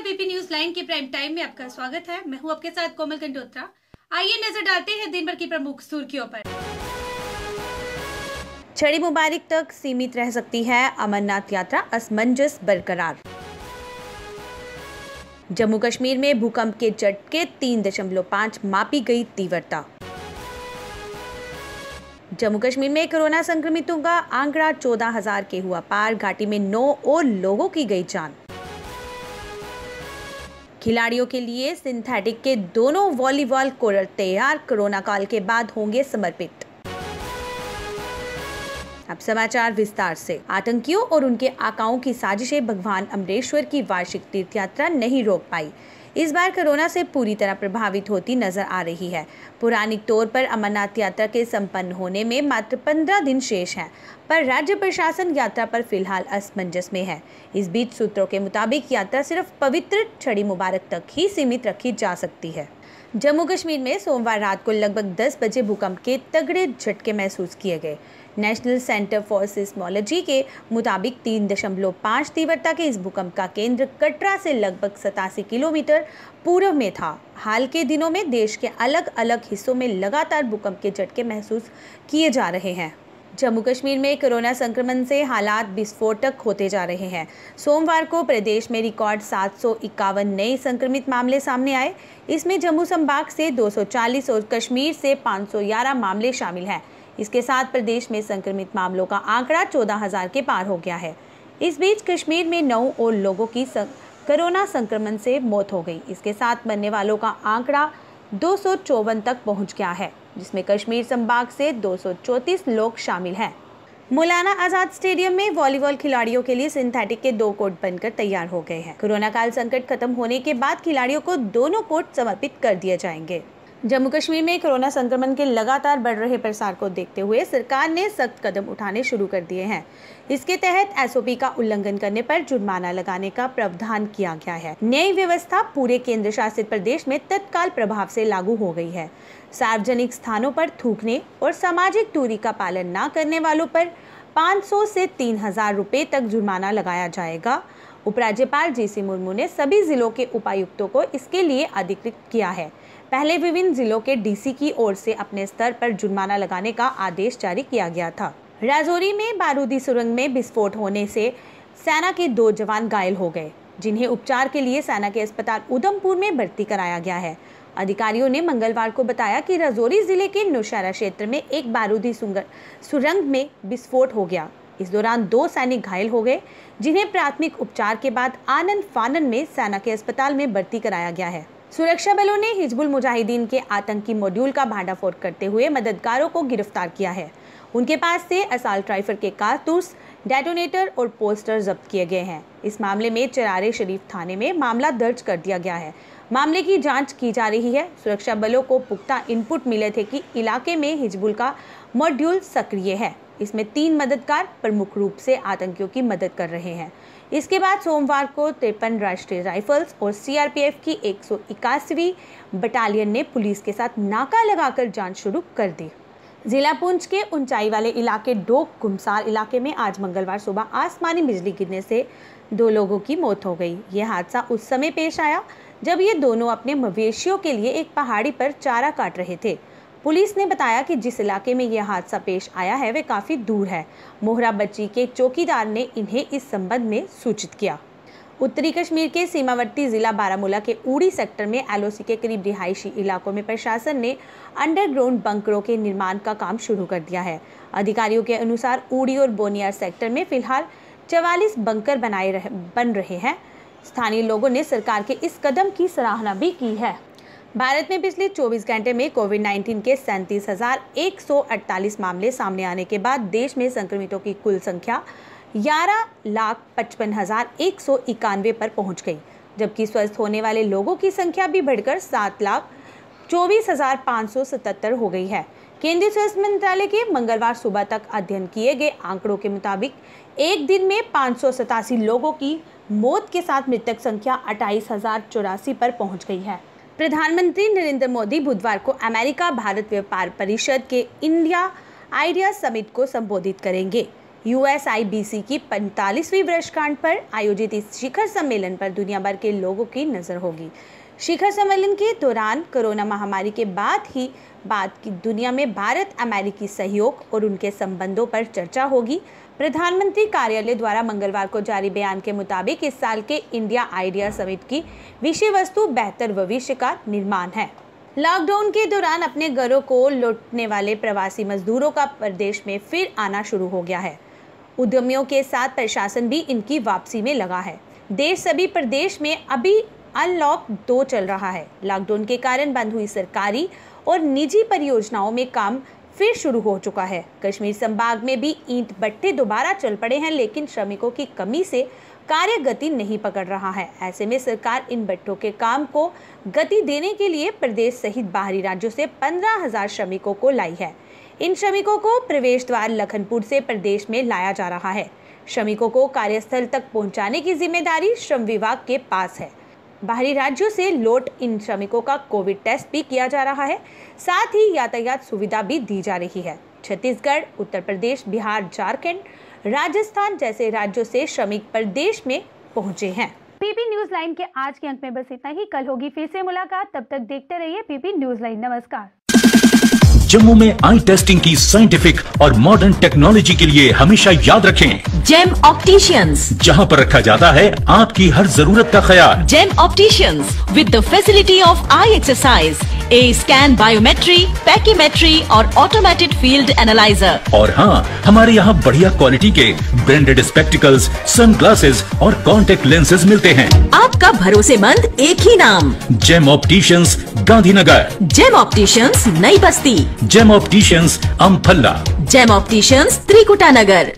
ABP news line के prime time में आपका स्वागत है। मैं हूं आपके साथ कोमल कंडोत्रा। आइए नजर डालते हैं दिन भर की प्रमुख सुर्खियों पर। छड़ी मुबारक तक सीमित रह सकती है अमरनाथ यात्रा, असमंजस बरकरार। जम्मू कश्मीर में भूकंप के झटके 3.5 मापी गई तीव्रता। जम्मू कश्मीर में कोरोना संक्रमितों का आंकड़ा 14,000 के हुआ पार, घाटी में 9 और लोगों की गई जान। खिलाड़ियों के लिए सिंथेटिक के दोनों वॉलीबॉल कोर्ट तैयार, कोरोना काल के बाद होंगे समर्पित। अब समाचार विस्तार से। आतंकियों और उनके आकाओं की साजिशें भगवान अमरेश्वर की वार्षिक तीर्थ यात्रा नहीं रोक पाई। इस बार कोरोना से पूरी तरह प्रभावित होती नजर आ रही है। पौराणिक तौर पर अमरनाथ यात्रा के संपन्न होने में मात्र 15 दिन शेष हैं, पर राज्य प्रशासन यात्रा पर फिलहाल असमंजस में है। इस बीच सूत्रों के मुताबिक यात्रा सिर्फ पवित्र छड़ी मुबारक तक ही सीमित रखी जा सकती है। जम्मू कश्मीर में सोमवार रात को लगभग 10 बजे भूकंप के तगड़े झटके महसूस किए गए। नेशनल सेंटर फॉर सिस्मोलॉजी के मुताबिक 3.5 तीव्रता के इस भूकंप का केंद्र कटरा से लगभग 87 किलोमीटर पूर्व में था। हाल के दिनों में देश के अलग अलग हिस्सों में लगातार भूकंप के झटके महसूस किए जा रहे हैं। जम्मू कश्मीर में कोरोना संक्रमण से हालात विस्फोटक होते जा रहे हैं। सोमवार को प्रदेश में रिकॉर्ड 751 नए संक्रमित मामले सामने आए। इसमें जम्मू संभाग से 240 और कश्मीर से 511 मामले शामिल हैं। इसके साथ प्रदेश में संक्रमित मामलों का आंकड़ा 14,000 के पार हो गया है। इस बीच कश्मीर में 9 और लोगों की कोरोना संक्रमण से मौत हो गई। इसके साथ मरने वालों का आंकड़ा 254 तक पहुंच गया है, जिसमें कश्मीर संभाग से 234 लोग शामिल हैं। मौलाना आजाद स्टेडियम में वॉलीबॉल खिलाड़ियों के लिए सिंथेटिक के 2 कोर्ट बनकर तैयार हो गए हैं। कोरोना काल संकट खत्म होने के बाद खिलाड़ियों को दोनों कोर्ट समर्पित कर दिए जाएंगे। जम्मू कश्मीर में कोरोना संक्रमण के लगातार बढ़ रहे प्रसार को देखते हुए सरकार ने सख्त कदम उठाने शुरू कर दिए हैं। इसके तहत एसओपी का उल्लंघन करने पर जुर्माना लगाने का प्रावधान किया गया है। नई व्यवस्था पूरे केंद्र शासित प्रदेश में तत्काल प्रभाव से लागू हो गई है। सार्वजनिक स्थानों पर थूकने और सामाजिक दूरी का पालन न करने वालों पर 500 से 3,000 रुपए तक जुर्माना लगाया जाएगा। उपराज्यपाल जीसी मुर्मू ने सभी जिलों के उपायुक्तों को इसके लिए अधिकृत किया है। पहले विभिन्न जिलों के डीसी की ओर से अपने स्तर पर जुर्माना लगाने का आदेश जारी किया गया था। राजौरी में बारूदी सुरंग में विस्फोट होने से सेना के 2 जवान घायल हो गए, जिन्हें उपचार के लिए सेना के अस्पताल उधमपुर में भर्ती कराया गया है। अधिकारियों ने मंगलवार को बताया कि राजौरी जिले के नौशहरा क्षेत्र में एक बारूदी सुरंग में विस्फोट हो गया। इस दौरान 2 सैनिक घायल हो गए, जिन्हें प्राथमिक उपचार के बाद आनंद फानन में सेना के अस्पताल में भर्ती कराया गया है। सुरक्षा बलों ने हिजबुल मुजाहिदीन के आतंकी मॉड्यूल का भांडाफोड़ करते हुए मददगारों को गिरफ्तार किया है। उनके पास से असॉल्ट राइफल के कारतूस, डेटोनेटर और पोस्टर जब्त किए गए हैं। इस मामले में चरारे शरीफ थाने में मामला दर्ज कर दिया गया है। मामले की जांच की जा रही है। सुरक्षा बलों को पुख्ता इनपुट मिले थे कि इलाके में हिजबुल का मॉड्यूल सक्रिय है। इसमें 3 मददगार प्रमुख रूप से आतंकियों की मदद कर रहे हैं। इसके बाद सोमवार को 53 राष्ट्रीय राइफल्स और सीआरपीएफ की 181वीं बटालियन ने पुलिस के साथ नाका लगाकर जांच शुरू कर दी। जिला पुंछ के ऊंचाई वाले इलाके डोक गुमसार इलाके में आज मंगलवार सुबह आसमानी बिजली गिरने से 2 लोगों की मौत हो गई। यह हादसा उस समय पेश आया जब ये दोनों अपने मवेशियों के लिए एक पहाड़ी पर चारा काट रहे थे। पुलिस ने बताया कि जिस इलाके में यह हादसा पेश आया है वे काफी दूर है। मोहरा बच्ची के चौकीदार ने इन्हें इस संबंध में सूचित किया। उत्तरी कश्मीर के सीमावर्ती जिला बारामूला के उड़ी सेक्टर में एलओसी के करीब रिहायशी इलाकों में प्रशासन ने अंडरग्राउंड बंकरों के निर्माण का काम शुरू कर दिया है। अधिकारियों के अनुसार उड़ी और बोनियार सेक्टर में फिलहाल 44 बंकर बन रहे हैं। स्थानीय लोगों ने सरकार के इस कदम की सराहना भी की है। भारत में पिछले 24 घंटे में कोविड-19 के 37,148 मामले सामने आने के बाद देश में संक्रमितों की कुल संख्या 11,55,191 पर पहुंच गई, जबकि स्वस्थ होने वाले लोगों की संख्या भी बढ़कर 7,24,577 हो गई है। केंद्रीय स्वास्थ्य मंत्रालय के मंगलवार सुबह तक अध्ययन किए गए आंकड़ों के मुताबिक एक दिन में 587 लोगों की मौत के साथ मृतक संख्या 28,084 पर पहुंच गई है। प्रधानमंत्री नरेंद्र मोदी बुधवार को अमेरिका भारत व्यापार परिषद के इंडिया आइडिया समिट को संबोधित करेंगे। USIBC की 45वीं वर्षगांठ पर आयोजित इस शिखर सम्मेलन पर दुनिया भर के लोगों की नजर होगी। शिखर सम्मेलन के दौरान कोरोना महामारी के बाद की दुनिया में भारत अमेरिकी सहयोग और उनके संबंधों पर चर्चा होगी। प्रधानमंत्री कार्यालय द्वारा मंगलवार को जारी बयान के मुताबिक इस साल के इंडिया आइडिया समिट की विषय वस्तु बेहतर भविष्य का निर्माण है। लॉकडाउन के दौरान अपने घरों को लौटने वाले प्रवासी मजदूरों का प्रदेश में फिर आना शुरू हो गया है। उद्यमियों के साथ प्रशासन भी इनकी वापसी में लगा है। देश सभी प्रदेश में अभी अनलॉक 2 चल रहा है। लॉकडाउन के कारण बंद हुई सरकारी और निजी परियोजनाओं में काम फिर शुरू हो चुका है। कश्मीर संभाग में भी ईंट भट्टे दोबारा चल पड़े हैं, लेकिन श्रमिकों की कमी से कार्य गति नहीं पकड़ रहा है। ऐसे में सरकार इन भट्टों के काम को गति देने के लिए प्रदेश सहित बाहरी राज्यों से 15,000 श्रमिकों को लाई है। इन श्रमिकों को प्रवेश द्वार लखनपुर से प्रदेश में लाया जा रहा है। श्रमिकों को कार्यस्थल तक पहुंचाने की जिम्मेदारी श्रम विभाग के पास है। बाहरी राज्यों से लौट इन श्रमिकों का कोविड टेस्ट भी किया जा रहा है, साथ ही यातायात सुविधा भी दी जा रही है। छत्तीसगढ़, उत्तर प्रदेश, बिहार, झारखंड, राजस्थान जैसे राज्यों से श्रमिक प्रदेश में पहुंचे हैं। पीपी न्यूज लाइन के आज के अंक में बस इतना ही। कल होगी फिर से मुलाकात, तब तक देखते रहिए पीपी न्यूज लाइन। नमस्कार। जम्मू में आई टेस्टिंग की साइंटिफिक और मॉडर्न टेक्नोलॉजी के लिए हमेशा याद रखें जेम ऑप्टिशियंस, जहां पर रखा जाता है आपकी हर जरूरत का ख्याल। Gem opticians with the facility of eye exercise, A scan, biometry, pachymetry और ऑटोमेटेड फील्ड एनालाइजर। और हाँ, हमारे यहाँ बढ़िया क्वालिटी के ब्रांडेड स्पेक्टिकल्स, सनग्लासेस और कॉन्टेक्ट लेंसेज मिलते हैं। आपका भरोसेमंद एक ही नाम, Gem opticians, Gandhinagar. Gem opticians, Nai Basti. Gem opticians, Amphalla. Gem opticians, Trikuta नगर।